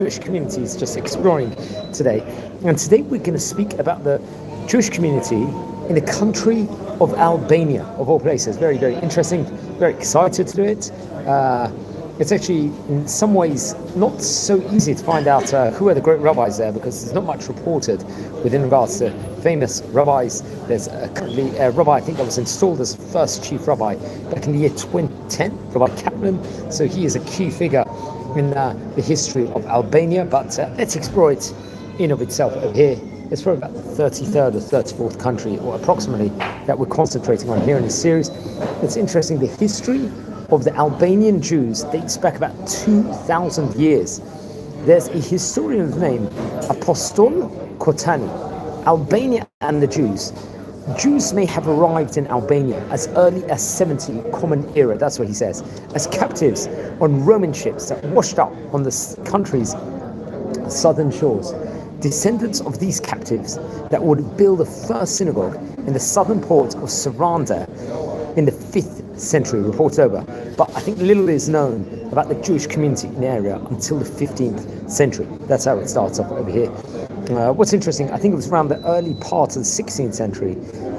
Jewish communities just exploring today. And today we're going to speak about the Jewish community in the country of Albania, of all places. Very, very interesting, very excited to do it. It's actually, in some ways, not so easy to find out who are the great rabbis there, because there's not much reported within regards to famous rabbis. There's currently a rabbi, I think, that was installed as first chief rabbi back in the year 2010, Rabbi Kaplan. So he is a key figure in the history of Albania, but let's explore it in of itself over here. It's probably about the 33rd or 34th country, or approximately, that we're concentrating on here in this series. It's interesting, the history of the Albanian Jews dates back about 2,000 years. There's a historian named Apostol Kotani. Albania and the Jews. Jews may have arrived in Albania as early as 70 Common Era, that's what he says, as captives on Roman ships that washed up on the country's southern shores. Descendants of these captives that would build the first synagogue in the southern port of Saranda in the 5th century, reports over. But I think little is known about the Jewish community in the area until the 15th century. That's how it starts off over here. What's interesting, I think it was around the early part of the 16th century,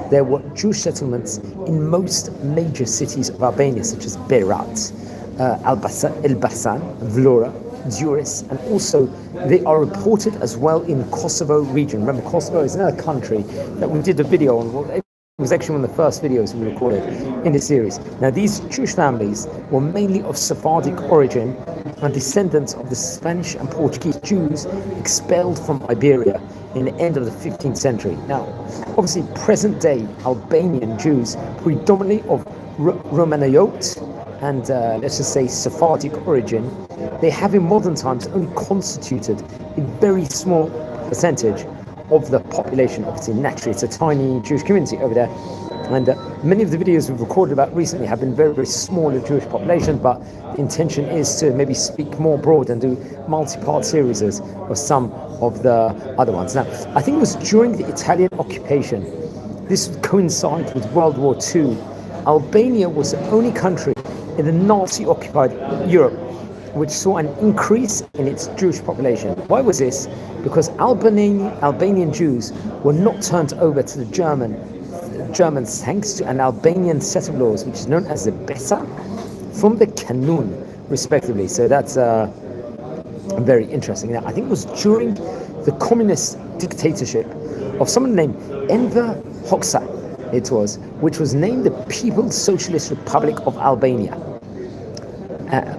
there were Jewish settlements in most major cities of Albania, such as Berat, Elbasan, Vlora, Durrës, and also they are reported as well in Kosovo region. Remember, Kosovo is another country that we did a video on. It was actually one of the first videos we recorded in the series. Now, these Jewish families were mainly of Sephardic origin and descendants of the Spanish and Portuguese Jews expelled from Iberia in the end of the 15th century. Now, obviously, present-day Albanian Jews, predominantly of Romaniote and let's just say Sephardic origin, they have in modern times only constituted a very small percentage of the population. Obviously, naturally, it's a tiny Jewish community over there, and many of the videos we've recorded about recently have been very, very small Jewish population, but the intention is to maybe speak more broad and do multi-part series of some of the other ones. Now, I think it was during the Italian occupation, this would coincide with World War II. Albania was the only country in the Nazi-occupied Europe which saw an increase in its Jewish population. Why was this? Because Albanian Jews were not turned over to the Germans thanks to an Albanian set of laws which is known as the Besa from the Kanun, respectively. So that's very interesting. Now, I think it was during the communist dictatorship of someone named Enver Hoxha, it was, which was named the People's Socialist Republic of Albania.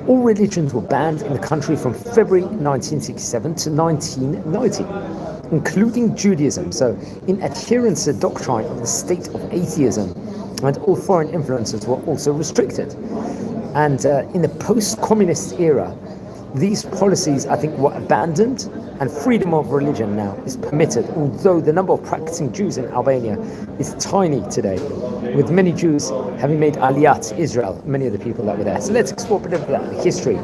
All religions were banned in the country from February 1967 to 1990, including Judaism. So, in adherence to the doctrine of the state of atheism, and all foreign influences were also restricted. And in the post-communist era, these policies, I think, were abandoned, and freedom of religion now is permitted, although the number of practicing Jews in Albania is tiny today, with many Jews having made aliyah to Israel, many of the people that were there. So let's explore a bit of that history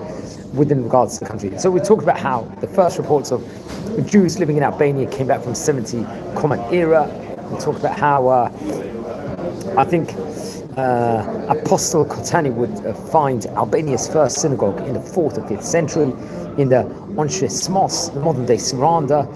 within regards to the country. So we talked about how the first reports of Jews living in Albania came back from 70 Common Era. We talked about how I think Apostol Kotani would find Albania's first synagogue in the 4th or 5th century in the Onchesmos, the modern-day Saranda.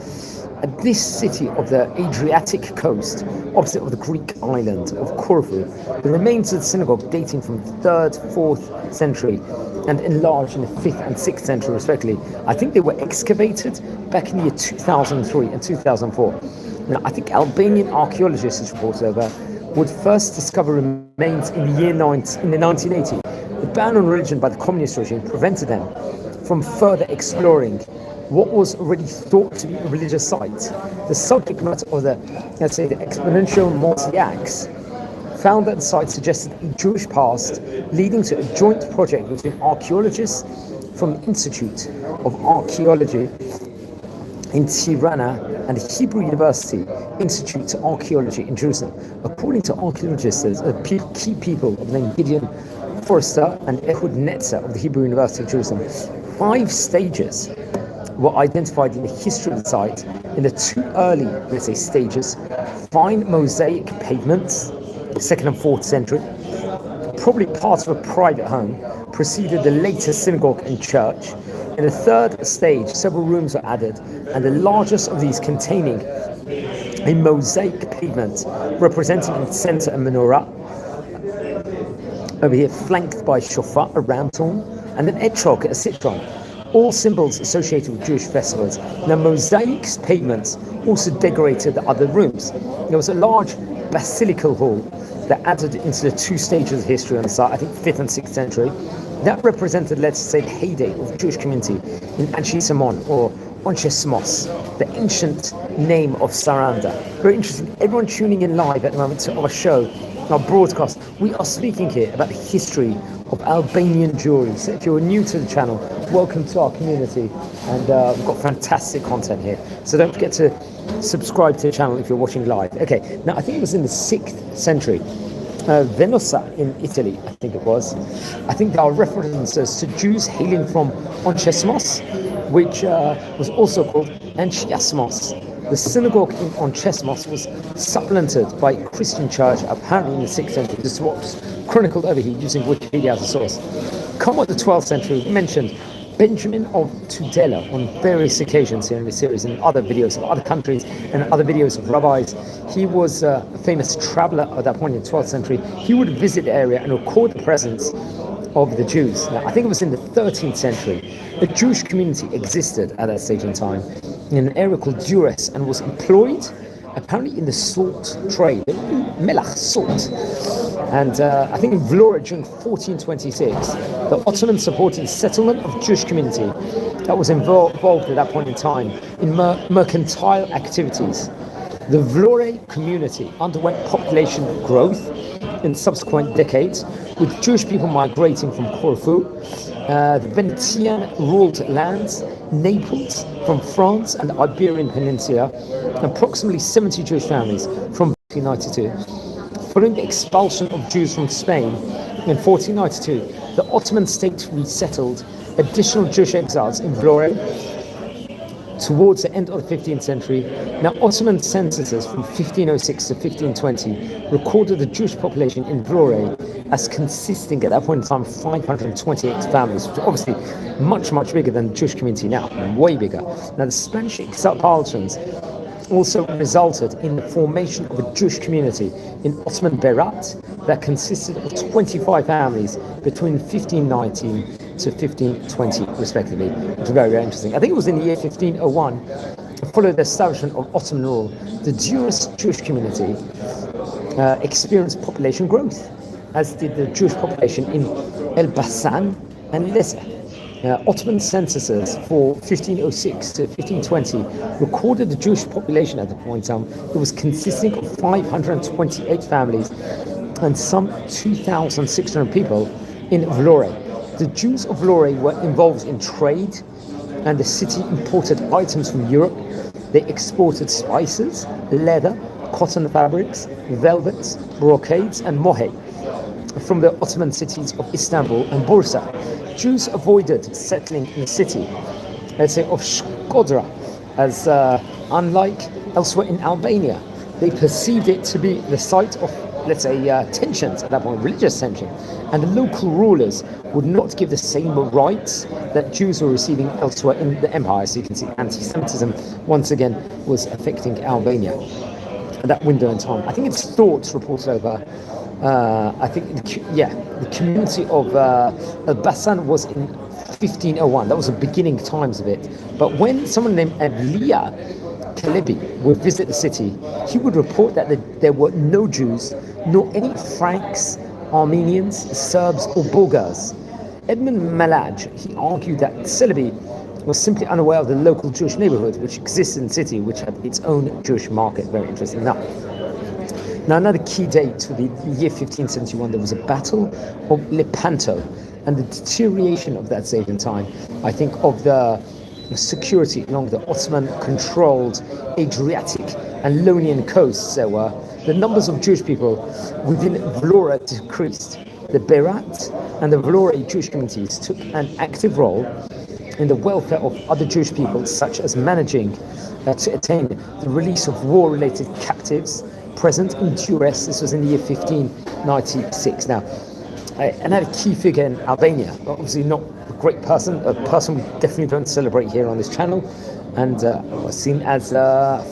This city of the Adriatic coast, opposite of the Greek island of Corfu, the remains of the synagogue dating from the 3rd, 4th century and enlarged in the 5th and 6th century respectively. I think they were excavated back in the year 2003 and 2004. Now, I think Albanian archaeologists, as reported over, would first discover remains in the 1980s. The ban on religion by the communist regime prevented them from further exploring what was already thought to be a religious site. The subject matter of the, let's say, the exponential mosaics found that the site suggested a Jewish past, leading to a joint project between archaeologists from the Institute of Archaeology in Tirana and the Hebrew University Institute of Archaeology in Jerusalem. According to archaeologists, key people of the name Gideon Forster and Ehud Netzer of the Hebrew University of Jerusalem, 5 stages were identified in the history of the site. In the 2 early, let's say, stages, fine mosaic pavements, 2nd and 4th century, probably part of a private home, preceded the later synagogue and church. In the third stage, several rooms were added, and the largest of these containing a mosaic pavement representing in the center a menorah, over here flanked by shofar, a ram's horn, and an etrog, a citron, all symbols associated with Jewish festivals. Now, mosaic pavements also decorated the other rooms. There was a large basilical hall that added into the two stages of history on the site, I think 5th and 6th century. That represented, let's say, the heyday of the Jewish community in Anshe Samon, or Onchesmos, the ancient name of Saranda. Very interesting. Everyone tuning in live at the moment to our show, our broadcast, we are speaking here about the history of Albanian Jewry. So if you're new to the channel, welcome to our community, and we've got fantastic content here. So don't forget to subscribe to the channel if you're watching live. Okay, now I think it was in the 6th century. Venosa in Italy, I think it was. I think there are references to Jews hailing from Onchesmos, which was also called Anchiasmos. The synagogue in Onchesmos was supplanted by a Christian church apparently in the 6th century. This is what's chronicled over here using Wikipedia as a source. Come on, the 12th century, mentioned Benjamin of Tudela on various occasions here in this series, and other videos of other countries and other videos of rabbis. He was a famous traveler at that point in the 12th century. He would visit the area and record the presence of the Jews. Now, I think it was in the 13th century. A Jewish community existed at that stage in time in an area called Dures and was employed apparently in the salt trade, melach, salt. And I think in Vlora during 1426, the Ottomans supported the settlement of Jewish community that was involved at that point in time in mercantile activities. The Vlore community underwent population growth in subsequent decades, with Jewish people migrating from Corfu, the Venetian ruled lands, Naples, from France and the Iberian Peninsula, approximately 70 Jewish families from 1492. Following the expulsion of Jews from Spain in 1492, the Ottoman state resettled additional Jewish exiles in Vlore towards the end of the 15th century. Now, Ottoman censuses from 1506 to 1520 recorded the Jewish population in Vlore as consisting at that point in time of 528 families, which is obviously much, much bigger than the Jewish community now, and way bigger. Now, the Spanish expulsions also resulted in the formation of a Jewish community in Ottoman Berat that consisted of 25 families between 1519 to 1520 respectively, which is very, very interesting. I think it was in the year 1501, following the establishment of Ottoman rule, the Jewish community experienced population growth, as did the Jewish population in Elbasan and Lezze. Ottoman censuses for 1506 to 1520 recorded the Jewish population at the point in time. It was consisting of 528 families and some 2,600 people in Vlore. The Jews of Vlore were involved in trade, and the city imported items from Europe. They exported spices, leather, cotton fabrics, velvets, brocades, and mohe from the Ottoman cities of Istanbul and Bursa. Jews avoided settling in the city, let's say, of Shkodra, as unlike elsewhere in Albania, they perceived it to be the site of, let's say, tensions at that point, religious tension, and the local rulers would not give the same rights that Jews were receiving elsewhere in the empire. So you can see anti-Semitism once again was affecting Albania at that window in time. I think it's thoughts reported over. I think, the community of Elbasan was in 1501. That was the beginning times of it. But when someone named Evliya Kalebi would visit the city, he would report that there were no Jews, nor any Franks, Armenians, Serbs, or Bulgars. Edmund Malaj, he argued that Celebi was simply unaware of the local Jewish neighborhood which existed in the city, which had its own Jewish market. Very interesting. Now, another key date for the year 1571, there was a battle of Lepanto, and the deterioration of that stage in time, I think, of the security along the Ottoman-controlled Adriatic and Ionian coasts. The numbers of Jewish people within Vlora decreased. The Berat and the Vlora Jewish communities took an active role in the welfare of other Jewish people, such as managing to attain the release of war-related captives present in Dures. This was in the year 1596. Now, another key figure in Albania, obviously not a great person, a person we definitely don't celebrate here on this channel, and was seen as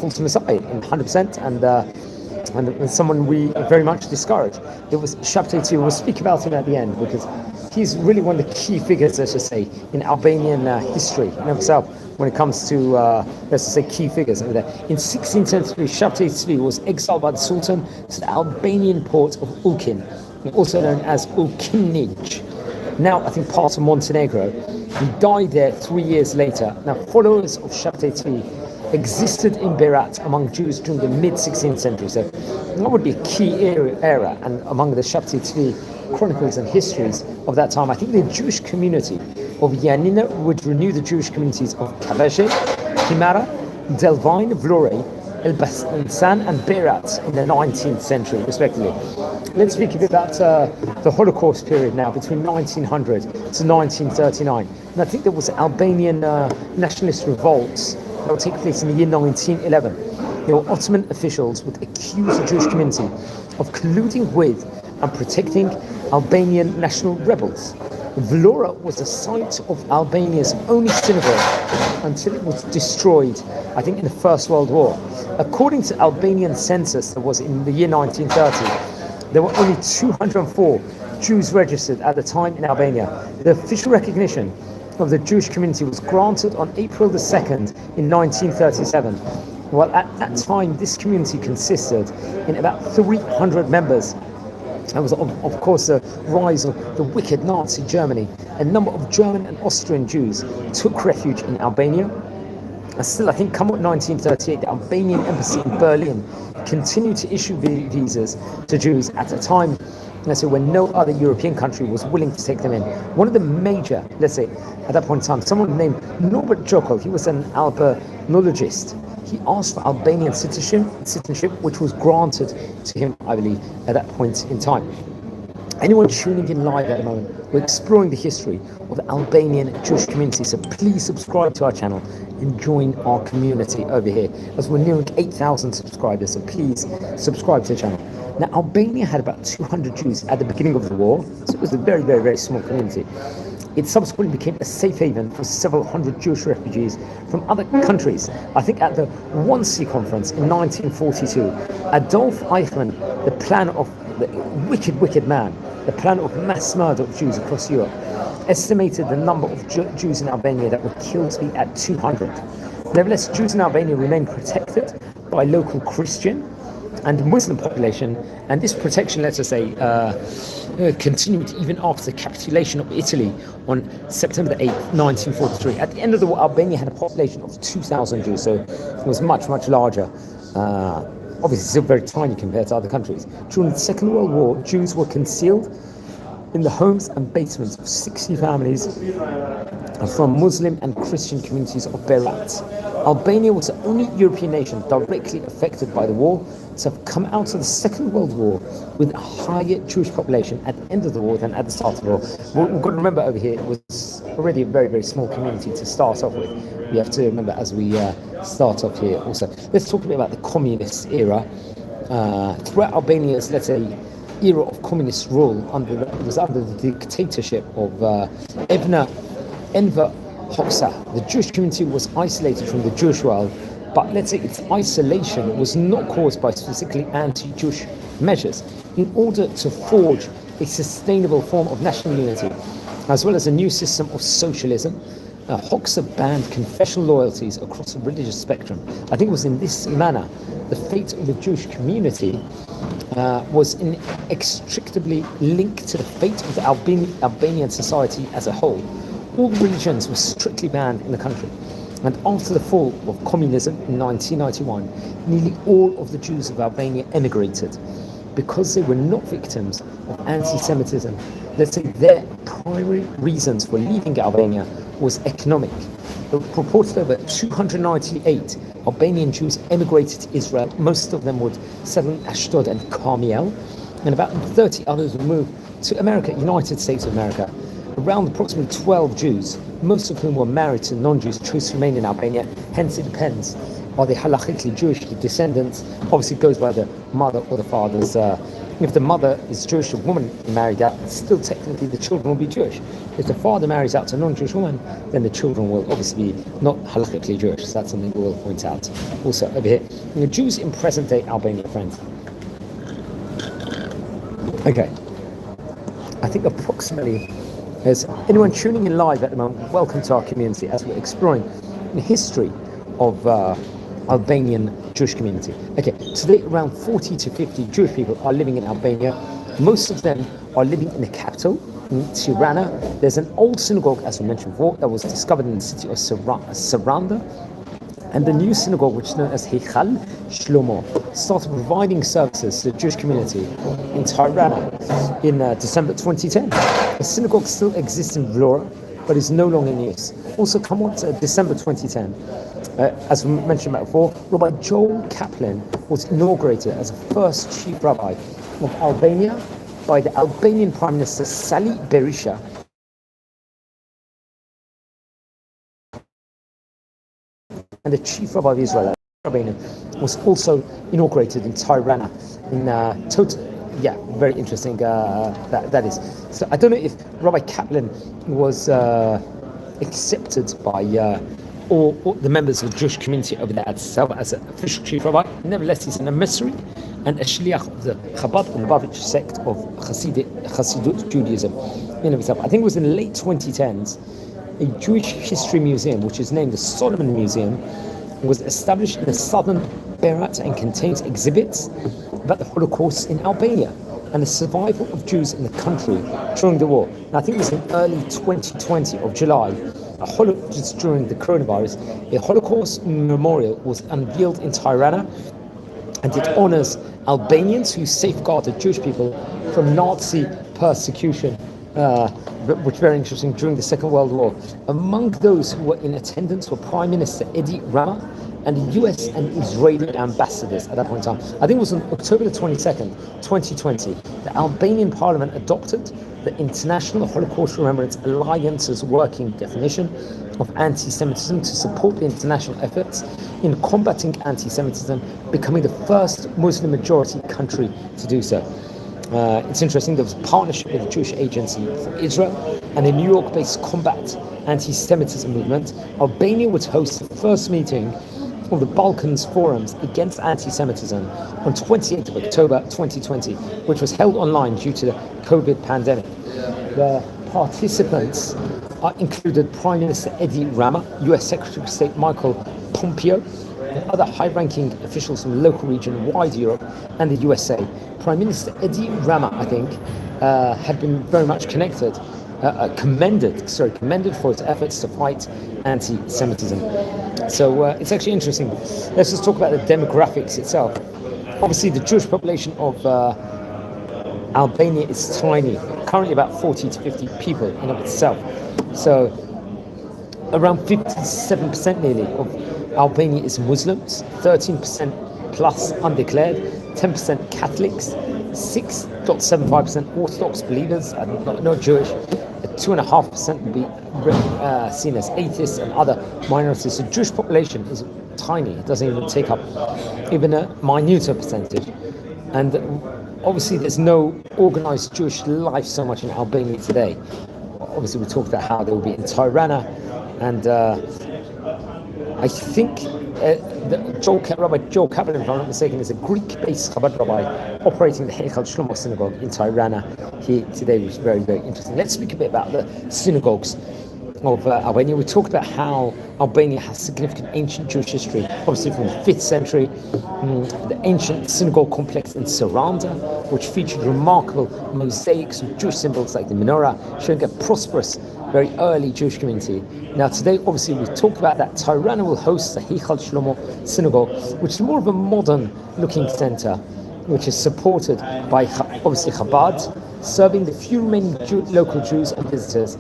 full to Messiah in 100%, and someone we very much discourage. It was Shabtai Tzvi. We'll speak about him at the end because he's really one of the key figures, let's just say, in Albanian history in himself when it comes to, let's just say, key figures over there. In 1673, Shabtai Tzvi was exiled by the Sultan to the Albanian port of Ulkin, also known as Ulkinij, now I think part of Montenegro. He died there 3 years later. Now, followers of Shabtai Tzvi existed in Berat among Jews during the mid-16th century. So that would be a key era, and among the Shabtai Tzvi chronicles and histories of that time, I think the Jewish community of Yanina would renew the Jewish communities of Kavaje, Himara, Delvine, Vlore, Elbasan and Berat in the 19th century, respectively. Let's speak a bit about the Holocaust period now, between 1900 to 1939. And I think there was Albanian nationalist revolts that would take place in the year 1911. There were Ottoman officials would accuse the Jewish community of colluding with and protecting Albanian national rebels. Vlora was the site of Albania's only synagogue until it was destroyed, I think, in the First World War. According to Albanian census that was in the year 1930, there were only 204 Jews registered at the time in Albania. The official recognition of the Jewish community was granted on April the 2nd in 1937. Well, at that time, this community consisted in about 300 members. That was, of course, the rise of the wicked Nazi Germany. A number of German and Austrian Jews took refuge in Albania. And still, I think, come 1938, the Albanian embassy in Berlin continued to issue visas to Jews at a time, let's say, when no other European country was willing to take them in. One of the major, let's say, at that point in time, someone named Norbert Jokl, he was an albanologist. He asked for Albanian citizenship, which was granted to him, I believe, at that point in time. Anyone tuning in live at the moment, we're exploring the history of the Albanian Jewish community, so please subscribe to our channel and join our community over here, as we're nearing 8,000 subscribers, so please subscribe to the channel. Now, Albania had about 200 Jews at the beginning of the war, so it was a very, very, very small community. It subsequently became a safe haven for several hundred Jewish refugees from other countries. I think at the Wannsee Conference in 1942, Adolf Eichmann, the plan of the wicked man, the plan of mass murder of Jews across Europe, estimated the number of Jews in Albania that were killed to be at 200. Nevertheless, Jews in Albania remained protected by local Christian and Muslim population, and this protection, let's just say, continued even after the capitulation of Italy on September 8th, 1943. At the end of the war, Albania had a population of 2,000 Jews, so it was much, much larger. Obviously, still very tiny compared to other countries. During the Second World War, Jews were concealed in the homes and basements of 60 families from Muslim and Christian communities of Berat. Albania was the only European nation directly affected by the war to have come out of the Second World War with a higher Jewish population at the end of the war than at the start of the war. What we've got to remember over here, it was already a very, very small community to start off with. We have to remember as we start off here also. Let's talk a bit about the communist era. Throughout Albania's, let's say, era of communist rule, it was under the dictatorship of Enver Hoxha. The Jewish community was isolated from the Jewish world, but let's say its isolation was not caused by specifically anti-Jewish measures. In order to forge a sustainable form of national unity, as well as a new system of socialism, Hoxha banned confessional loyalties across the religious spectrum. I think it was in this manner the fate of the Jewish community was inextricably linked to the fate of the Albanian society as a whole. All religions were strictly banned in the country. And after the fall of communism in 1991, nearly all of the Jews of Albania emigrated. Because they were not victims of anti-Semitism, let's say their primary reasons for leaving Albania was economic. Reported over 298 Albanian Jews emigrated to Israel. Most of them would settle in Ashdod and Carmiel, and about 30 others would move to America, United States of America. Around approximately 12 Jews, most of whom were married to non-Jews, chose to remain in Albania. Hence, it depends. Are they halachically Jewish descendants? Obviously, it goes by the mother or the father's If the mother is Jewish, a woman married out, still technically the children will be Jewish. If the father marries out to a non-Jewish woman, then the children will obviously be not halakhically Jewish. So that's something we will point out. Also over here, Jews in present-day Albania, friends. Okay, I think approximately, there's anyone tuning in live at the moment, welcome to our community as we're exploring the history of Albanian Jewish community. Okay, today around 40 to 50 Jewish people are living in Albania. Most of them are living in the capital, in Tirana. There's an old synagogue, as we mentioned before, that was discovered in the city of Saranda. And the new synagogue, which is known as Heichal Shlomo, started providing services to the Jewish community in Tirana in December 2010. The synagogue still exists in Vlora, but is no longer in use. Also, come on to December 2010. As we mentioned before, Rabbi Joel Kaplan was inaugurated as the first chief rabbi of Albania by the Albanian Prime Minister Sali Berisha. And the chief rabbi of Israel, Albania, was also inaugurated in Tirana. Very interesting. That is. So I don't know if Rabbi Kaplan was accepted by all the members of the Jewish community over there as an official chief rabbi. Nevertheless, he's an emissary and a shliach of the Chabad and Lubavitch sect of Hasidut Judaism. In himself, I think it was in the late 2010s. A Jewish history museum, which is named the Solomon Museum, was established in the southern Berat and contains exhibits about the Holocaust in Albania and the survival of Jews in the country during the war. And I think it was in early 2020 of July, just during the coronavirus, a Holocaust memorial was unveiled in Tirana, and it honors Albanians who safeguarded Jewish people from Nazi persecution, which is very interesting, during the Second World War. Among those who were in attendance were Prime Minister Edi Rama and the US and Israeli ambassadors at that point in time. I think it was on October the 22nd, 2020, the Albanian Parliament adopted the International Holocaust Remembrance Alliance's working definition of anti-Semitism to support the international efforts in combating anti-Semitism, becoming the first Muslim-majority country to do so. It's interesting, there was a partnership with the Jewish Agency for Israel and the New York-based Combat Anti-Semitism movement. Albania would host the first meeting of the Balkans Forums Against Anti-Semitism on 28th of October 2020, which was held online due to the COVID pandemic. The participants included Prime Minister Edi Rama, US Secretary of State Michael Pompeo, and other high-ranking officials from the local region, wider Europe, and the USA. Prime Minister Edi Rama, I think, had been very much commended for its efforts to fight anti-Semitism. So it's actually interesting. Let's just talk about the demographics itself. Obviously, the Jewish population of Albania is tiny, currently about 40 to 50 people in of itself. So around 57% nearly of Albania is Muslims, 13% plus undeclared, 10% Catholics, 6.75% Orthodox believers, not Jewish, 2.5% will be seen as atheists and other minorities. The Jewish population is tiny, it doesn't even take up even a minuter percentage. And obviously there's no organized Jewish life so much in Albania today. Obviously we talked about how they will be in Tirana, and I think Rabbi Joel Kaplan, if I'm not mistaken, is a Greek-based Chabad rabbi operating the Heichal Shlomo synagogue in Tirana here today, which is very, very interesting. Let's speak a bit about the synagogues of Albania. We talked about how Albania has significant ancient Jewish history, obviously from the 5th century. The ancient synagogue complex in Saranda, which featured remarkable mosaics of Jewish symbols like the menorah, showing a prosperous, very early Jewish community. Now today, obviously, we talked about that Tirana will host the Heichal Shlomo synagogue, which is more of a modern-looking center, which is supported by, obviously, Chabad, serving the few remaining local Jews and visitors,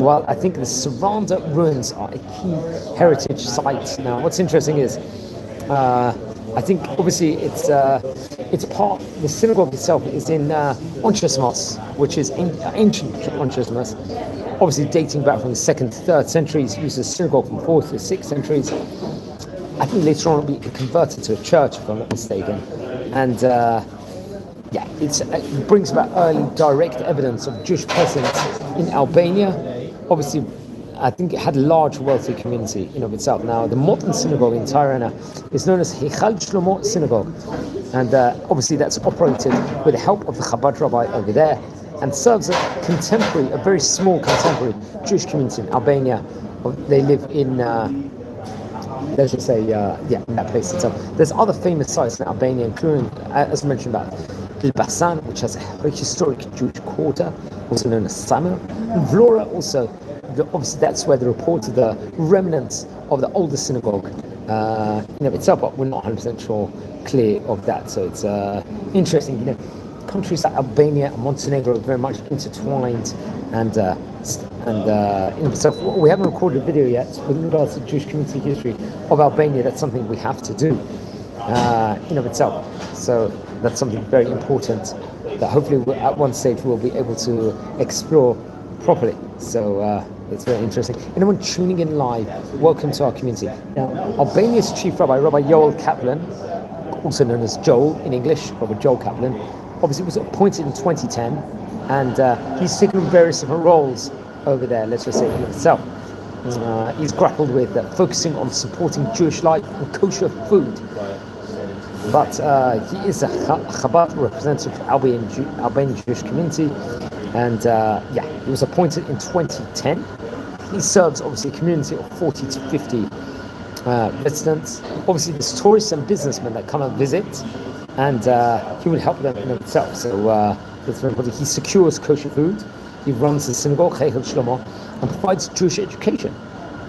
while I think the Saranda ruins are a key heritage site. Now, what's interesting is, I think obviously it's part, the synagogue itself is in Onchesmas, which is ancient Onchesmas, obviously dating back from the 2nd to 3rd centuries, used as a synagogue from 4th to 6th centuries. I think later on it will be converted to a church, if I'm not mistaken. And it brings about early direct evidence of Jewish presence in Albania. Obviously, I think it had a large, wealthy community in of itself. Now, the modern synagogue in Tirana is known as Heichal Shlomo Synagogue, and obviously that's operated with the help of the Chabad rabbi over there, and serves a very small contemporary Jewish community in Albania. They live in, let's just say, in that place itself. There's other famous sites in Albania, including, as I mentioned, about Elbasan, which has a very historic Jewish quarter, also known as Samir, and Vlora also. Obviously, that's where they reported the remnants of the older synagogue in of itself, but we're not 100% clear of that. So it's interesting, countries like Albania and Montenegro are very much intertwined, and in of itself, we haven't recorded a video yet with regards to Jewish community history of Albania. That's something we have to do in of itself. So that's something very important that hopefully at one stage we'll be able to explore properly. So it's very interesting. Anyone tuning in live, welcome to our community. Now, Albania's chief rabbi, Rabbi Joel Kaplan, also known as Joel in English, Rabbi Joel Kaplan, obviously was appointed in 2010, and he's taken on various different roles over there, let's just say in itself. He's grappled with focusing on supporting Jewish life and kosher food. But he is a Chabad representative for Albanian Jewish community, and he was appointed in 2010. He serves obviously a community of 40 to 50 residents. Obviously, there's tourists and businessmen that come and visit, and he would help them in himself. So that's very important. He secures kosher food. He runs the synagogue Heichal Shlomo and provides Jewish education.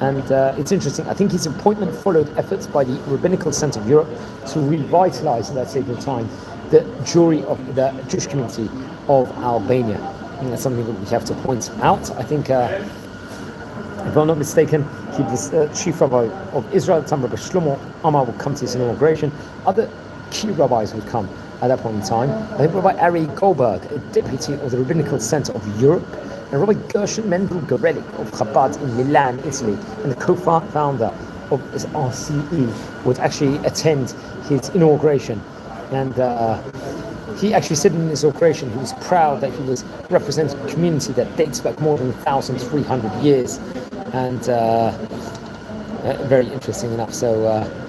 And it's interesting. I think his appointment followed efforts by the Rabbinical Centre of Europe to revitalize at that stage of time the Jewish community of Albania. And that's something that we have to point out. I think, if I'm not mistaken, he was chief rabbi of Israel at the time. Rabbi Shlomo Amar would come to his inauguration. Other key rabbis would come at that point in time. I think Rabbi Ari Goldberg, a deputy of the Rabbinical Centre of Europe, and Rabbi Gershon Mendel Gorelik of Chabad in Milan, Italy, and the co-founder of RCE would actually attend his inauguration. And he actually said in his inauguration he was proud that he was representing a community that dates back more than 1,300 years. And very interesting enough. So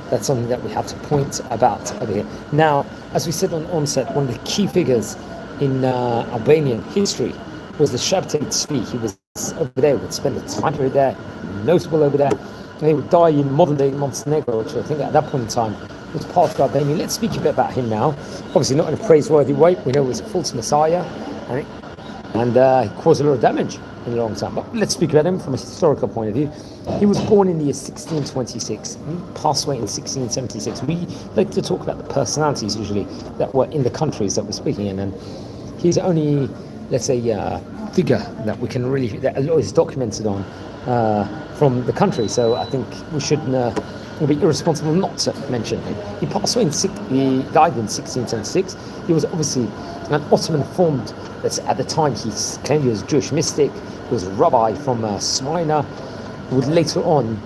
that's something that we have to point about over here. Now, as we said on onset, one of the key figures in Albanian history was the Shabtai Tzvi. He was over there, would spend a time period there, notable over there, and he would die in modern-day Montenegro, which I think at that point in time was part of Albania. Let's speak a bit about him now. Obviously not in a praiseworthy way. We know he was a false messiah, and he caused a lot of damage in a long time. But let's speak about him from a historical point of view. He was born in the year 1626. He passed away in 1676. We like to talk about the personalities usually that were in the countries that we're speaking in, and he's only, let's say, figure that we can really, that a lot is documented on from the country. So I think we should it would be irresponsible not to mention him. He passed away he died in 1676. He was obviously an Ottoman formed, at the time he claimed he was a Jewish mystic. He was a rabbi from Smyrna, who would later on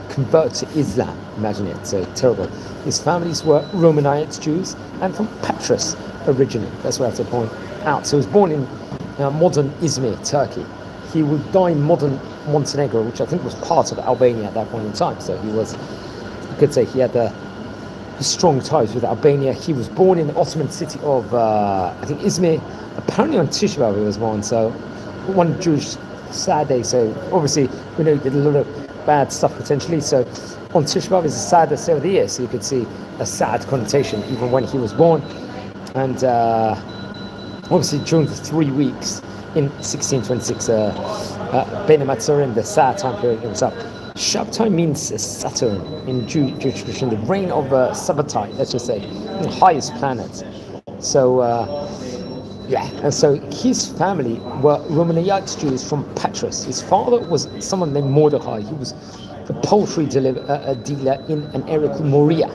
convert to Islam. Imagine it, so terrible. His families were Romanite Jews and from Patras originally. That's what I have to point out. So he was born in modern Izmir, Turkey. He would die in modern Montenegro, which I think was part of Albania at that point in time. So he was, you could say, he had strong ties with Albania. He was born in the Ottoman city of, I think, Izmir. Apparently on Tisha B'Av he was born. So one Jewish sad day. So obviously we know he did a lot of bad stuff potentially. So on Tisha B'Av is the saddest day of the year. So you could see a sad connotation even when he was born. And obviously during the 3 weeks in 1626, Ben Matzurim, the sad time period himself. Shabtai means Saturn in Jewish tradition, the reign of Sabbatai, let's just say, the highest planet. So, and so his family were Romanite Jews from Patras. His father was someone named Mordechai. He was a poultry dealer in an area called Moria.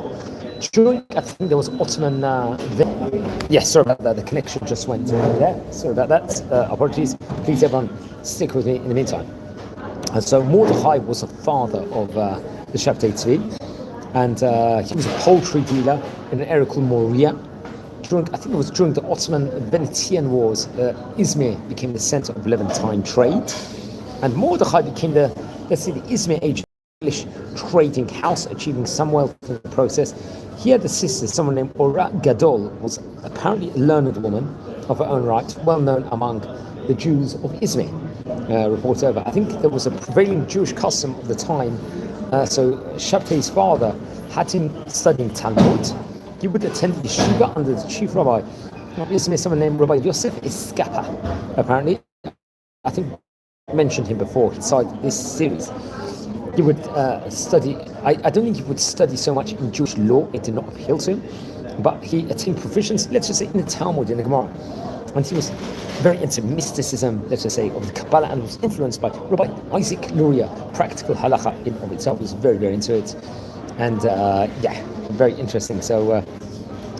During, I think there was Ottoman. Yes, sorry about that. The connection just went there. Sorry about that. Apologies. Please, everyone, stick with me in the meantime. And so Mordechai was the father of the Shabtai Tzvi, and he was a poultry dealer in an area called Moria. I think it was during the Ottoman-Venetian Wars, Izmir became the center of Levantine trade, and Mordechai became the Izmir agent, English trading house, achieving some wealth in the process. He had a sister, someone named Ora Gadol, was apparently a learned woman of her own right, well known among the Jews of Izmir. Reports over. I think there was a prevailing Jewish custom of the time. So Shabtai's father had him studying Talmud. He would attend yeshiva under the chief rabbi of Izmir, someone named Rabbi Yosef Iskapa. Apparently, I think I mentioned him before inside this series. He would study. I don't think he would study so much in Jewish law; it did not appeal to him. But he attained proficiency, let's just say, in the Talmud, in the Gemara, and he was very into mysticism, let's just say, of the Kabbalah, and was influenced by Rabbi Isaac Luria. Practical halacha in of itself, was very, very into it, and very interesting. So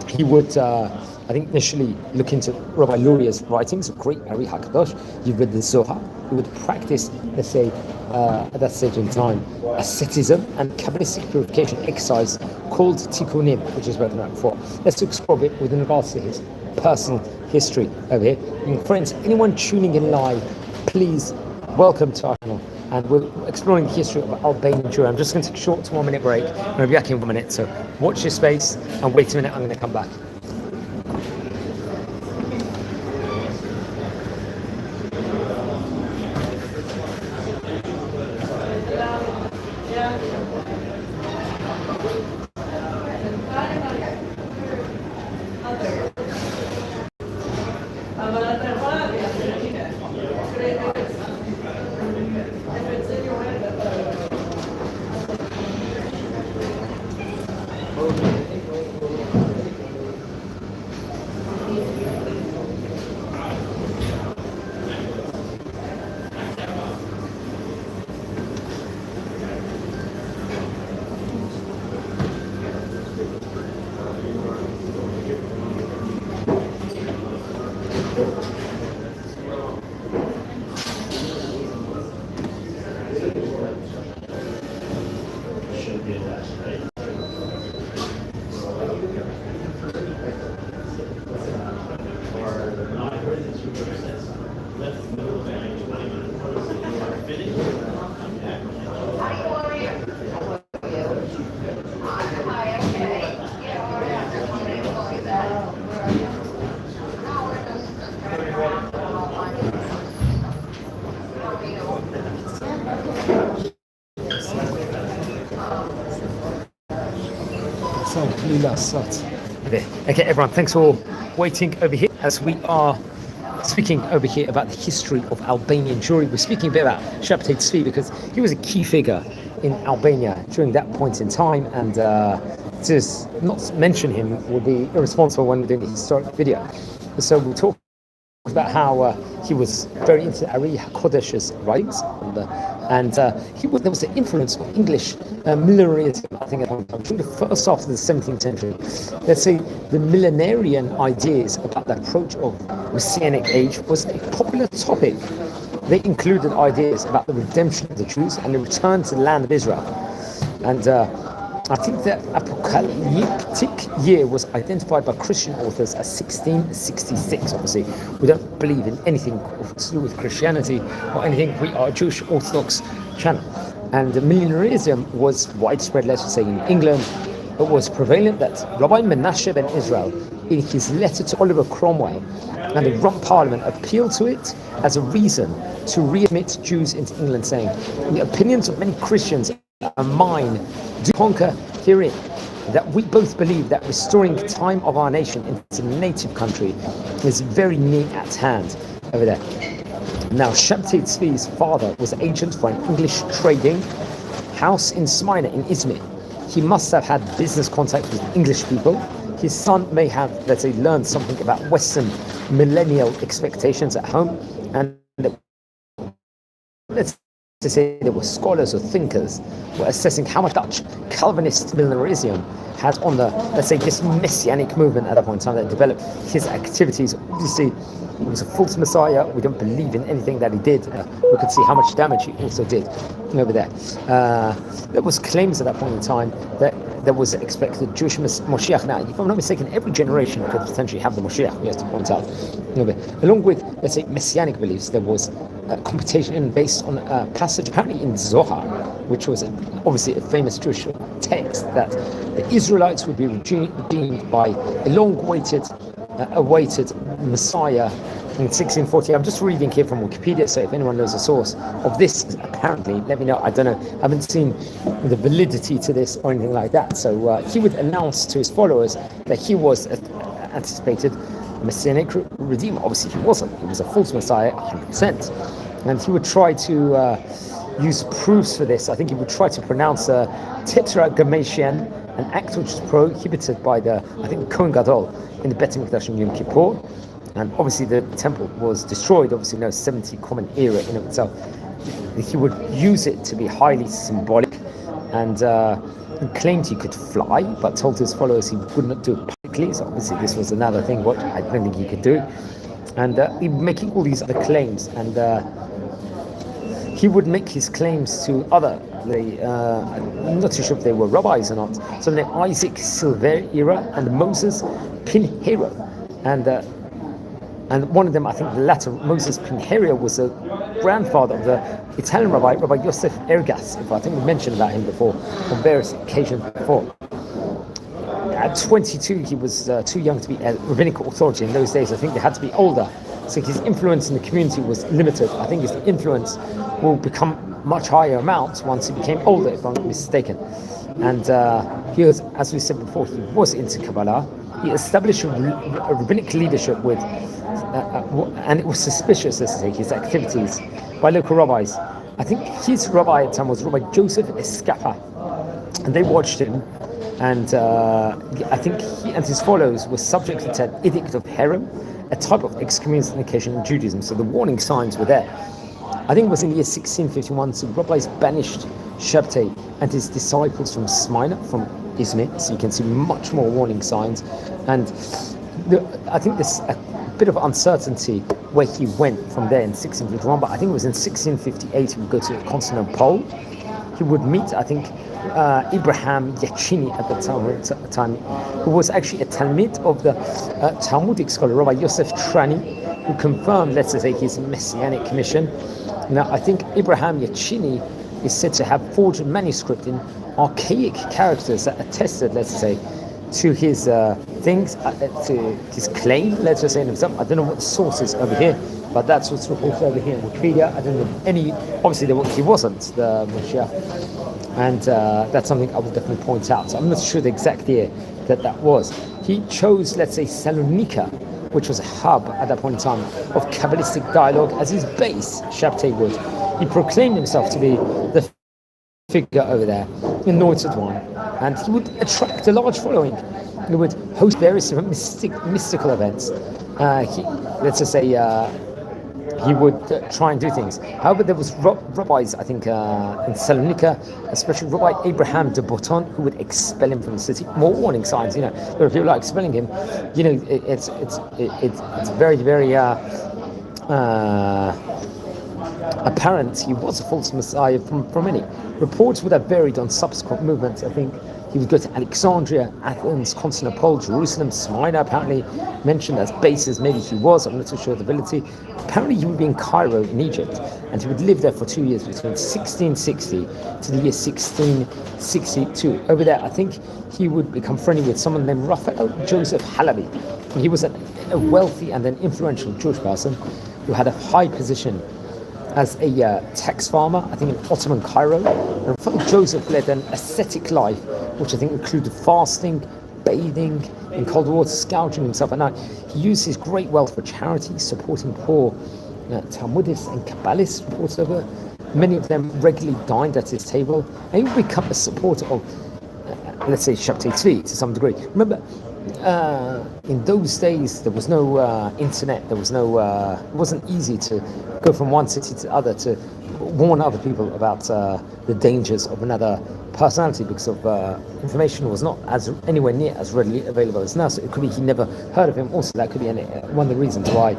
he would, I think, initially look into Rabbi Luria's writings, a great Ari HaKadosh. He read the Zohar. He would practice, let's say, at that stage in time, asceticism and Kabbalistic purification exercise called Tikkunim, which is spoken about before. Let's explore a bit with regards to his personal history over here. And friends, anyone tuning in live, please welcome to our channel. And we're exploring the history of Albanian Jewry. I'm just going to take a short 1 minute break. I'm going to be back in 1 minute, so watch your space and wait a minute, I'm going to come back. Okay, everyone, thanks for waiting over here as we are speaking over here about the history of Albanian Jewry. We're speaking a bit about Shabtai Tzvi because he was a key figure in Albania during that point in time, and to not mention him would be irresponsible when we're doing a historic video. So we'll talk about how he was very into Ari HaKodesh's writings, and there was the influence of English millenarism, I think, during the first half of the 17th century. Let's say the millenarian ideas about the approach of Messianic age was a popular topic. They included ideas about the redemption of the Jews and the return to the land of Israel. And I think that apocalyptic year was identified by Christian authors as 1666. Obviously, we don't believe in anything to do with Christianity or anything. We are a Jewish Orthodox channel. And millenarism was widespread, let's say, in England. It was prevalent that Rabbi Menashe ben Israel, in his letter to Oliver Cromwell and the Rump Parliament, appealed to it as a reason to readmit Jews into England, saying, "The opinions of many Christians and mine do conquer herein, that we both believe that restoring time of our nation into the native country is very near at hand." Over there. Now, Shabtai Tzvi's father was agent for an English trading house in Smyrna in Izmir. He must have had business contacts with English people. His son may have, let's say, learned something about Western millennial expectations at home, and let's to say there were scholars or thinkers were assessing how much Dutch Calvinist militarism had on the, let's say, this messianic movement at that point in time that developed his activities. Obviously, he was a false messiah. We don't believe in anything that he did. We could see how much damage he also did over there. There was claims at that point in time that there was expected Jewish Moshiach. Now, if I'm not mistaken, every generation could potentially have the Moshiach, we have to point out. Along with, let's say, messianic beliefs, there was a competition based on a passage apparently in Zohar, which was obviously a famous Jewish text, that the Israelites would be redeemed by a long-awaited Messiah in 1640. I'm just reading here from Wikipedia, so if anyone knows the source of this, apparently, let me know. I don't know. I haven't seen the validity to this or anything like that. So he would announce to his followers that he was anticipated Messianic Redeemer. Obviously, he wasn't. He was a false Messiah, 100%. And he would try to use proofs for this. I think he would try to pronounce Tetragrammaton, an act which was prohibited by the, I think, Kohen Gadol in the Bet HaMikdash in Yom Kippur. And obviously the temple was destroyed, obviously no 70 common era in itself. He would use it to be highly symbolic, and he claimed he could fly, but told his followers he would not do it publicly. So obviously this was another thing what I don't think he could do. And he making all these other claims, and he would make his claims to other, I'm not too sure if they were rabbis or not. So named Isaac Silveira and Moses Pinheiro, and one of them, I think the latter, Moses Pinheiro, was a grandfather of the Italian Rabbi Yosef Ergas. If I think we mentioned about him before on various occasions before. At 22, he was too young to be a rabbinical authority. In those days, I think they had to be older. So his influence in the community was limited. I think his influence will become much higher amounts once he became older, if I'm not mistaken. And he was, as we said before, he was into Kabbalah. He established a rabbinic leadership with, and it was suspicious, let's say, his activities by local rabbis. I think his rabbi at the time was Rabbi Joseph Escapa, and they watched him. And I think he and his followers were subject to an edict of Herem, a type of excommunication in Judaism. So the warning signs were there. I think it was in the year 1651, so rabbis banished Shabtai and his disciples from Smyrna, from Izmir. So you can see much more warning signs. And I think there's a bit of uncertainty where he went from there in 1651, but I think it was in 1658 he would go to Constantinople. He would meet, I think, Abraham Yachini at the time, who was actually a Talmid of the Talmudic scholar Rabbi Yosef Trani, who confirmed, let's say, his messianic mission. Now, I think Abraham Yachini is said to have forged a manuscript in archaic characters that attested, let's say, to his things, to his claim, let's just say, in himself. I don't know what the source is over here, but that's what's reported over here in Wikipedia. I don't know any, obviously he wasn't the Moshiach, and that's something I will definitely point out. So I'm not sure the exact year that was. He chose, let's say, Salonika, which was a hub at that point in time of Kabbalistic dialogue, as his base. Shabtai would. He proclaimed himself to be the figure over there, anointed one, and he would attract a large following. He would host various different mystical events. Let's just say he would try and do things. However, there was rabbis, I think, in Salonika, especially Rabbi Abraham de Botton, who would expel him from the city. More warning signs, there are people like expelling him. It's very, very apparent he was a false messiah from many. Reports would have varied on subsequent movements. I think he would go to Alexandria, Athens, Constantinople, Jerusalem, Smyrna, apparently mentioned as bases. Maybe he was, I'm not too sure of the ability. Apparently he would be in Cairo in Egypt, and he would live there for 2 years, between 1660 to the year 1662. Over there, I think he would become friendly with someone named Raphael Joseph Halabi. He was a wealthy and an influential Jewish person who had a high position as a tax farmer, I think in Ottoman Cairo. And Raphael Joseph led an ascetic life, which I think included fasting, bathing in cold water, scourging himself at night. He used his great wealth for charity, supporting poor Talmudists and Kabbalists, reported over. Many of them regularly dined at his table, and he would become a supporter of, let's say, Shabtai Tzvi to some degree. Remember, in those days there was no internet, there was no, it wasn't easy to go from one city to the other to warn other people about the dangers of another personality, because of information was not as anywhere near as readily available as now. So it could be he never heard of him. Also, that could be one of the reasons why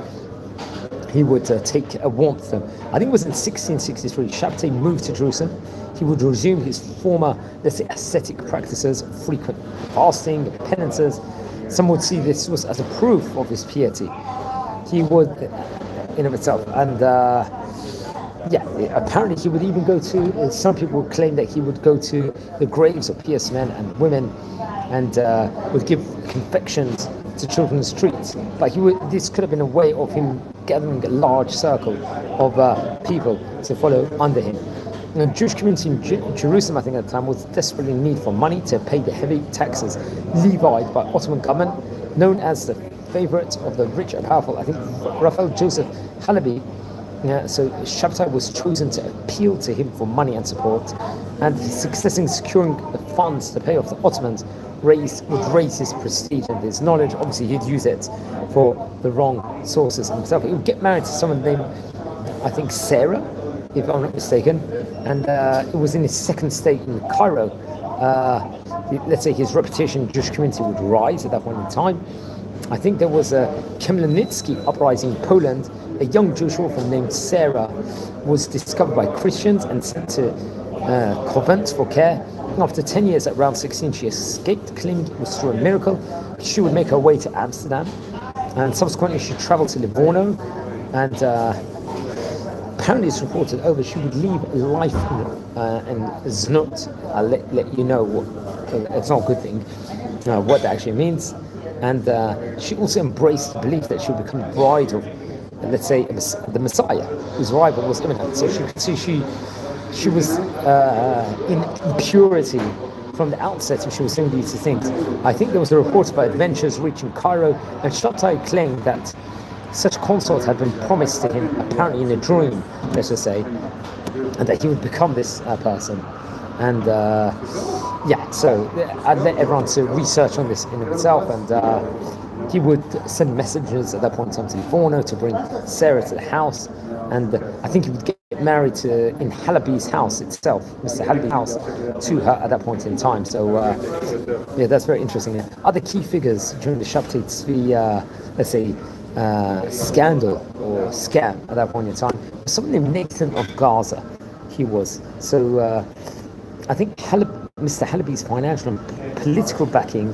he would take a warmth to him. I think it was in 1663, Shabtai moved to Jerusalem. He would resume his former, let's say, ascetic practices, frequent fasting, penances. Some would see this was as a proof of his piety. He would, in of itself, and apparently he would even go to, some people would claim that he would go to the graves of pious men and women and would give confections to children in the streets. But this could have been a way of him gathering a large circle of people to follow under him. The Jewish community in Jerusalem, I think at the time, was desperately in need for money to pay the heavy taxes levied by Ottoman government. Known as the favorite of the rich and powerful, I think Raphael Joseph Halaby. So Shabtai was chosen to appeal to him for money and support, and his success in securing the funds to pay off the Ottomans would raise his prestige and his knowledge. Obviously, he'd use it for the wrong sources himself. He would get married to someone named, I think, Sarah, if I'm not mistaken, and it was in his second stay in Cairo. Let's say his reputation in the Jewish community would rise at that point in time. I think there was a Khmelnytsky uprising in Poland. A young Jewish orphan named Sarah was discovered by Christians and sent to convent for care. After 10 years, at around 16, she escaped, claiming it was through a miracle. She would make her way to Amsterdam, and subsequently she traveled to Livorno, and apparently it's reported she would leave a life in Znut. I'll let you know it's not a good thing, what that actually means. And she also embraced the belief that she would become the bride of, let's say, the Messiah, whose arrival was imminent. So she could see she was in purity from the outset, and she was saying these things. I think there was a report about adventures reaching Cairo, and Shabtai claimed that such consort had been promised to him, apparently in a dream, let's just say, and that he would become this person. And so I'd let everyone to research on this in itself, and he would send messages at that point in time to Livorno to bring Sarah to the house, and I think he would get married in Halaby's house itself, Mr. Halaby's house, to her at that point in time. So that's very interesting. Other key figures during the Shabtai Tzvi, let's say, scandal or scam at that point in time, someone named Nathan of Gaza. He was I think Mr. Halaby's financial and political backing,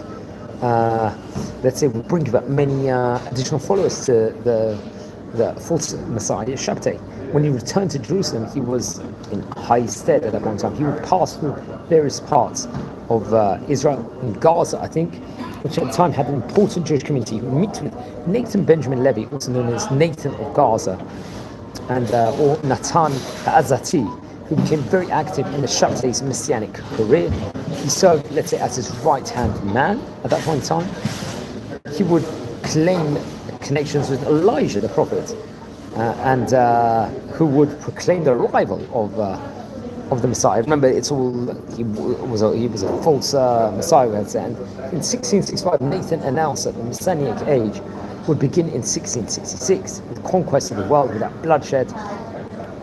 let's say, would bring about many additional followers to the false Messiah Shabtai. When he returned to Jerusalem, he was in high stead at that point in time. He would pass through various parts of Israel and Gaza, I think, which at the time had an important Jewish community. He would meet with Nathan Benjamin Levy, also known as Nathan of Gaza, and or Natan Azati, who became very active in the Shabtai's messianic career. He served, let's say, as his right-hand man at that point in time. He would claim connections with Elijah the prophet, and who would proclaim the arrival of the Messiah. Remember, he was a false Messiah, we had said. And in 1665, Nathan announced that the Messianic age would begin in 1666 with the conquest of the world without bloodshed.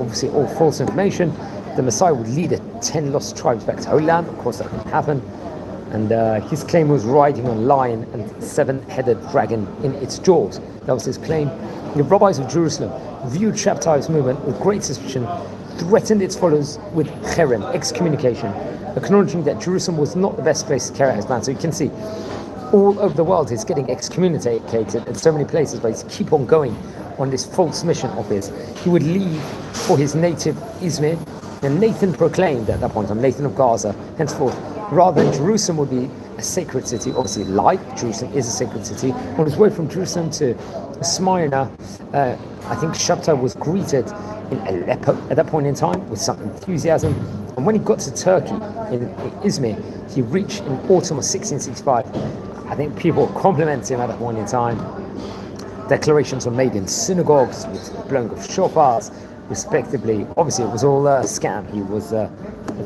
Obviously, all false information. The Messiah would lead the 10 lost tribes back to Holy Land. Of course, that didn't happen. And his claim was riding on a lion and 7-headed dragon in its jaws. That was his claim. The rabbis of Jerusalem viewed Shabtai's movement with great suspicion, threatened its followers with cherem, excommunication, acknowledging that Jerusalem was not the best place to carry out his plan. So you can see, all over the world he's getting excommunicated in so many places, but he's keep on going on this false mission of his. He would leave for his native Izmir, and Nathan proclaimed at that point on Nathan of Gaza, henceforth, rather than Jerusalem would be a sacred city, obviously like Jerusalem is a sacred city. On his way from Jerusalem to Smyrna, I think Shabtai was greeted in Aleppo at that point in time with some enthusiasm. And when he got to Turkey, in Izmir, he reached in autumn of 1665. I think people complimented him at that point in time. Declarations were made in synagogues with blowing of shofars, respectively. Obviously, it was all a scam. He was a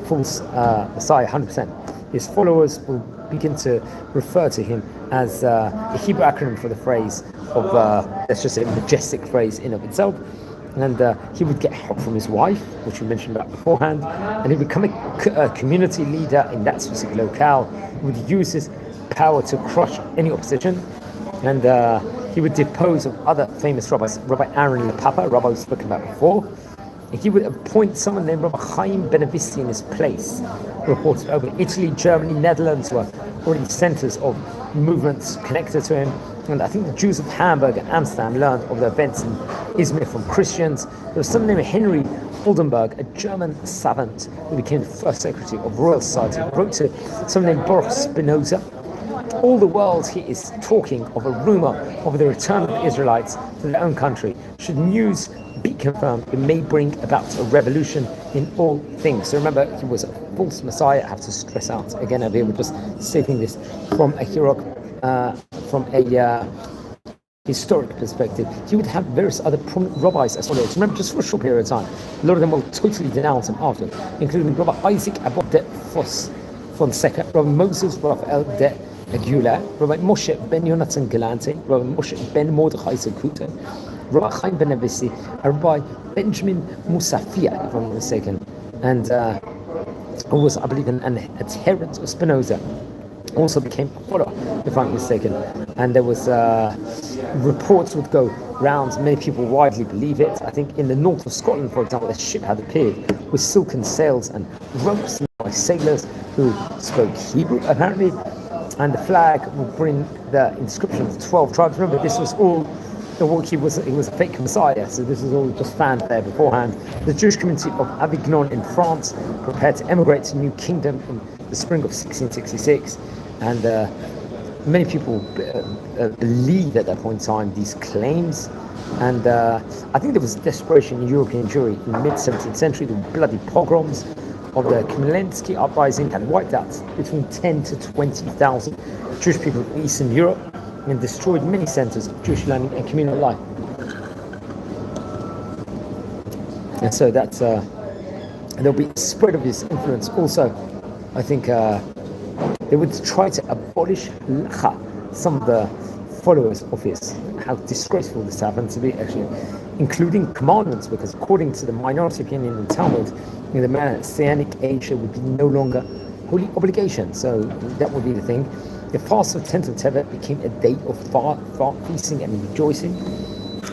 false Messiah, 100%. his followers will begin to refer to him as a Hebrew acronym for the phrase of, let's just say, majestic phrase in of itself. And he would get help from his wife, which we mentioned about beforehand, and he would become a community leader in that specific locale. He would use his power to crush any opposition, and he would depose of other famous rabbis, Rabbi Aaron Lepapa, rabbi we've spoken about before. And he would appoint someone named Rabbi Chaim Benevisti in his place. Reported over Italy, Germany, Netherlands were already centers of movements connected to him. And I think the Jews of Hamburg and Amsterdam learned of the events in Izmir from Christians. There was someone named Henry Oldenburg, a German savant who became the first secretary of Royal Society, wrote to someone named Baruch Spinoza. All the world here is talking of a rumor of the return of the Israelites to their own country. Should news be confirmed, it may bring about a revolution in all things. So remember, he was a false Messiah. I have to stress out again over here, we're just stating this from a historic perspective. He would have various other prominent rabbis as well. Remember, just for a short period of time, a lot of them will totally denounce him after, including Rabbi Isaac Abba de Fonseca, Rabbi Moses Raphael de Agula, Rabbi Moshe ben Yonatan Galante, Rabbi Moshe ben Mordechai Zakuta, Rabbi Chaim Benevisti, Rabbi Benjamin Musafia, if I'm not mistaken, and who was, I believe, an adherent of Spinoza, also became a follower, if I'm not mistaken. And there was reports would go round, many people widely believe it. I think in the north of Scotland, for example, a ship had appeared with silken sails and ropes by sailors who spoke Hebrew, apparently. And the flag would bring the inscription of the 12 tribes. Remember, this was all he was a fake messiah, so this is all just fanfare beforehand. The Jewish community of Avignon in France prepared to emigrate to New Kingdom in the spring of 1666, and many people believed at that point in time these claims. And I think there was desperation in European Jewry in the mid-17th century. The bloody pogroms of the Khmelnytsky uprising had wiped out between 10 to 20,000 Jewish people in Eastern Europe and destroyed many centers of Jewish learning and communal life. And so that's there'll be a spread of his influence. Also, I think they would try to abolish lacha, some of the followers of his. How disgraceful this happened to be, actually, including commandments, because according to the minority opinion in the Talmud, the Messianic age would be no longer holy obligation. So that would be the thing. The fast of 10th of Tevet became a day of feasting and rejoicing.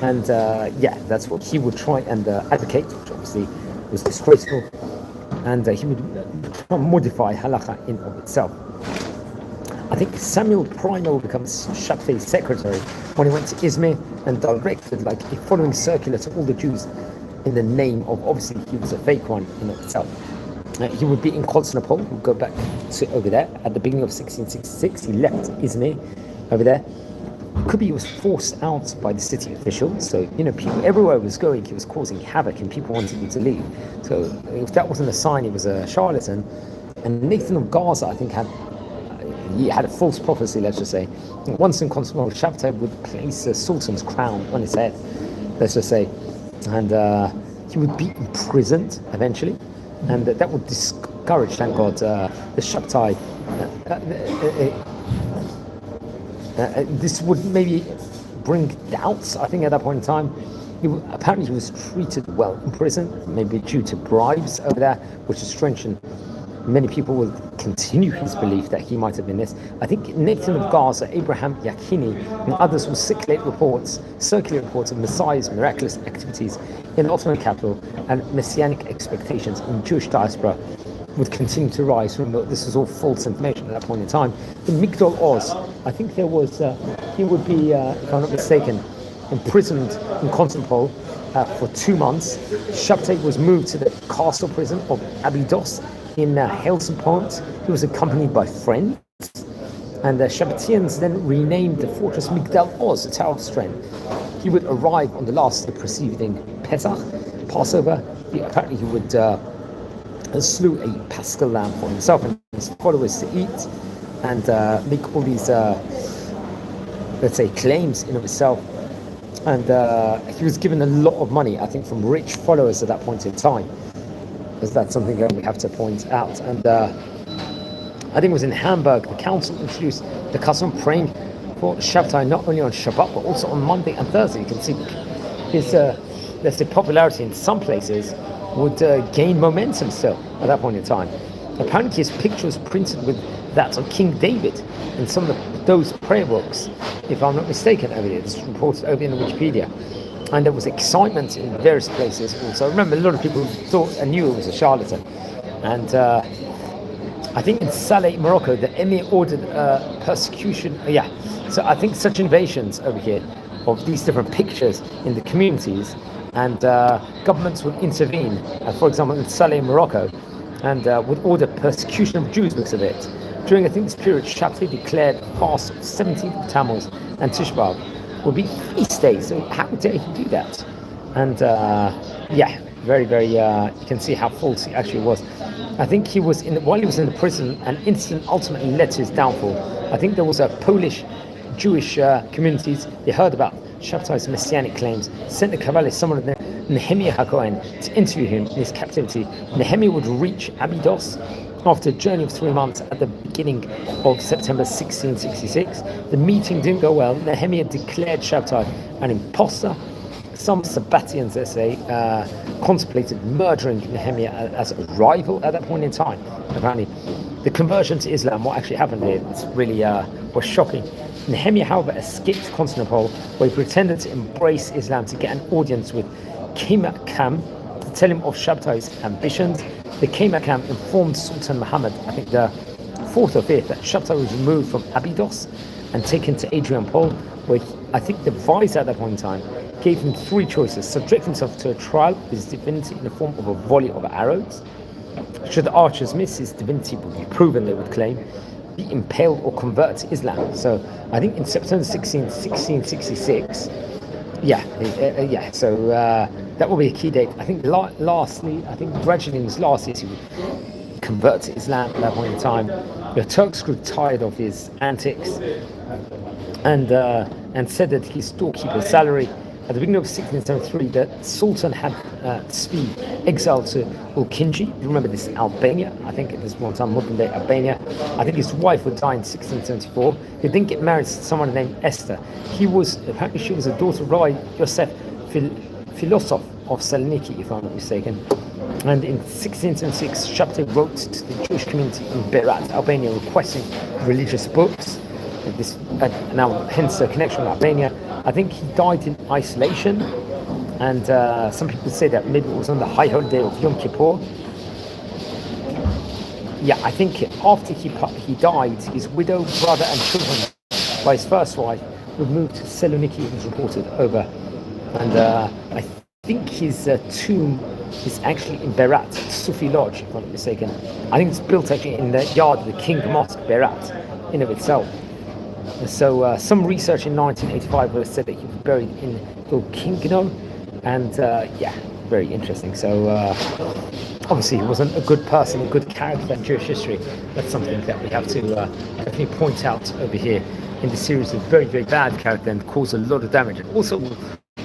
And that's what he would try and advocate, which obviously was disgraceful. And he would try and modify halacha in of itself. I think Samuel Primal becomes Shabtai's secretary when he went to Izmir and directed a following circular to all the Jews in the name of, obviously he was a fake one in itself. He would be in Constantinople. We'll go back to over there at the beginning of 1666. He left Izmir over there. It could be he was forced out by the city officials. So people everywhere was going. He was causing havoc, and people wanted him to leave. So if that wasn't a sign, he was a charlatan. And Nathan of Gaza, I think, he had a false prophecy, let's just say. Once in Constantinople, Shabtai would place the Sultan's crown on his head, let's just say. And he would be imprisoned eventually. And that would discourage, thank God, the Shabtai. This would maybe bring doubts, I think, at that point in time. Apparently he was treated well in prison, maybe due to bribes over there, which is strange, and many people will continue his belief that he might have been this. I think Nathan of Gaza, Abraham Yakini, and others will circulate reports of Messiah's miraculous activities in the Ottoman capital, and messianic expectations in Jewish diaspora would continue to rise. Remember, this was all false information at that point in time. The Migdal Oz, I think there was, he would be, if I'm not mistaken, imprisoned in Constantinople for 2 months. Shabtai was moved to the castle prison of Abydos in Hellespont. He was accompanied by friends, and the Shabbatians then renamed the fortress Migdal Oz, the Tower of Strength. He would arrive on the last day preceding Pesach, Passover. Apparently he would slew a paschal lamb for himself and his followers to eat, and make all these, let's say, claims in of itself. And he was given a lot of money, I think, from rich followers at that point in time, because that's something that we have to point out. And I think it was in Hamburg, the council introduced the custom of praying for Shabtai not only on Shabbat but also on Monday and Thursday. You can see his, let's say, popularity in some places would gain momentum still at that point in time. Apparently his picture was printed with that of King David in some of those prayer books, if I'm not mistaken, over here. This is reported over in Wikipedia. And there was excitement in various places also. I remember a lot of people thought and knew it was a charlatan. And I think in Saleh, Morocco, the emir ordered persecution. So I think such invasions over here of these different pictures in the communities, and governments would intervene, for example in Saleh, Morocco, and would order persecution of Jews because of it. During, I think, this period, Shabtai declared fast 17th of Tammuz and Tisha B'Av would be feast days. So how dare he do that? And very, very, you can see how false he actually was. I think he was while he was in the prison, an incident ultimately led to his downfall. I think there was a Polish Jewish communities, they heard about Shabtai's messianic claims, sent the Kabbalist, someone named Nehemiah HaKohen, to interview him in his captivity. Nehemiah would reach Abydos after a journey of 3 months at the beginning of September 1666. The meeting didn't go well. Nehemiah declared Shabtai an imposter. Some Sabbatians, they say, contemplated murdering Nehemiah as a rival at that point in time. Apparently, the conversion to Islam, what actually happened here, it's really was shocking. Nehemiah, however, escaped to Constantinople, where he pretended to embrace Islam to get an audience with Kaymakam to tell him of Shabtai's ambitions. The Kaymakam informed Sultan Muhammad, I think the 4th or 5th, that Shabtai was removed from Abydos and taken to Adrianople, where I think the vizier at that point in time gave him 3 choices: subject himself to a trial of his divinity in the form of a volley of arrows. Should the archers miss, his divinity would be proven, they would claim, be impaled or convert to Islam. So I think in September 1666, so that will be a key date. I think lastly, I think gradually in his last years he would convert to Islam at that point in time. The Turks grew tired of his antics and said that his storekeeper's salary at the beginning of 1673, the Sultan had Svi exiled to Ulkinji. You remember this, Albania? I think it was one time modern day Albania. I think his wife would die in 1674. He didn't get married to someone named Esther. Apparently she was a daughter of Rabbi Yosef Philosoph of Saloniki, if I'm not mistaken. And in 1676, Shabtai wrote to the Jewish community in Berat, Albania, requesting religious books. Now, hence the connection with Albania. I think he died in isolation, and some people say that maybe it was on the high holiday of Yom Kippur. I think after he died, his widow, brother, and children by his first wife were moved to Saloniki, it was reported, over. And I think his tomb is actually in Berat, Sufi Lodge, if I'm not mistaken. I think it's built actually in the yard of the King Mosque, Berat, in of itself. So some research in 1985 would have said that he was buried in Kilkingno, and very interesting. So obviously he wasn't a good person, a good character in Jewish history. That's something that we have to definitely point out over here in the series of very, very bad character and caused a lot of damage. And also,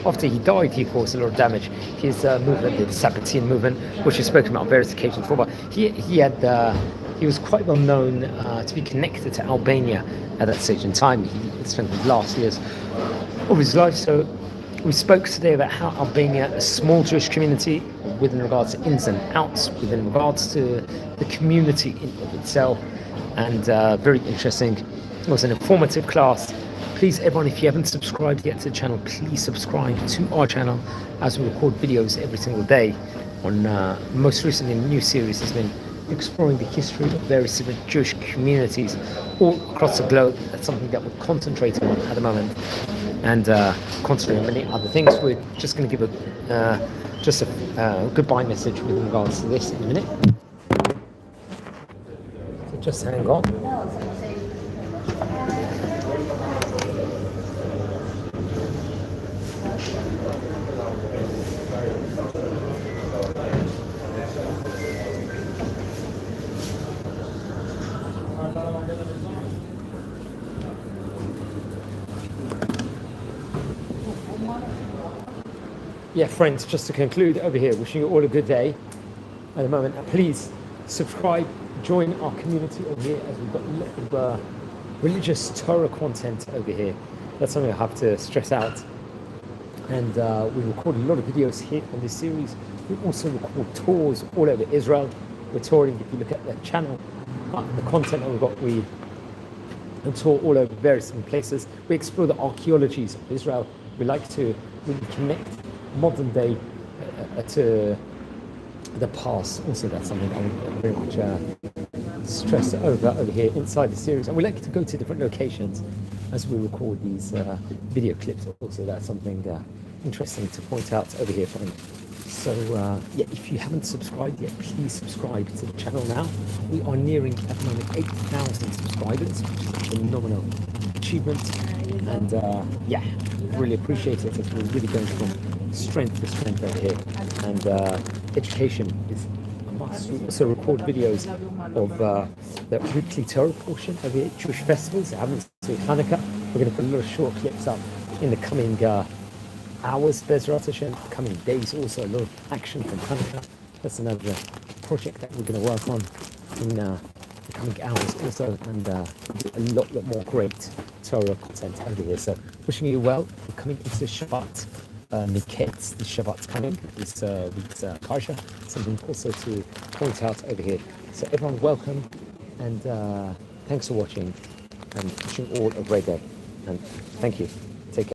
after he died, he caused a lot of damage. His movement, the Sabbatean movement, which we've spoken about on various occasions before, but he was quite well known to be connected to Albania at that stage in time. He spent the last years of his life. So we spoke today about how Albania, a small Jewish community, within regards to ins and outs, within regards to the community in of itself, and very interesting. It was an informative class. Please, everyone, if you haven't subscribed yet to the channel, please subscribe to our channel, as we record videos every single day. On most recently, a new series has been exploring the history of various different Jewish communities all across the globe. That's something that we're concentrating on at the moment, and concentrating on many other things. We're just going to give a goodbye message with regards to this in a minute. So just hang on. Friends, just to conclude over here, wishing you all a good day at the moment. Please subscribe, join our community over here, as we've got a lot of religious Torah content over here. That's something I have to stress out. And we record a lot of videos here on this series. We also record tours all over Israel. We're touring, if you look at the channel, the content that we've got, we tour all over various different places. We explore the archaeologies of Israel. We like to really connect modern day to the past. Also, that's something I would very much stress over here inside the series. And we like to go to different locations as we record these video clips. Also, that's something interesting to point out over here for me. So yeah, if you haven't subscribed yet, please subscribe to the channel now. We are nearing at the moment 8,000 subscribers, which is a phenomenal achievement. And yeah, really appreciate it as we're really going from strength to strength over here. And education is a must. We also record videos of the weekly Torah portion over here, Jewish festivals. I haven't seen Hanukkah. We're going to put a lot of short clips up in the coming hours, Bezrat Hashem, coming days. Also a lot of action from Hanukkah. That's another project that we're going to work on in the coming hours also, and a lot more great Torah content over here. So wishing you well. We're coming into the Shabbat. Miketz, the Shabbat's coming, this week's Parsha. Something also to point out over here. So everyone welcome, and thanks for watching, and wishing all a great day, and thank you.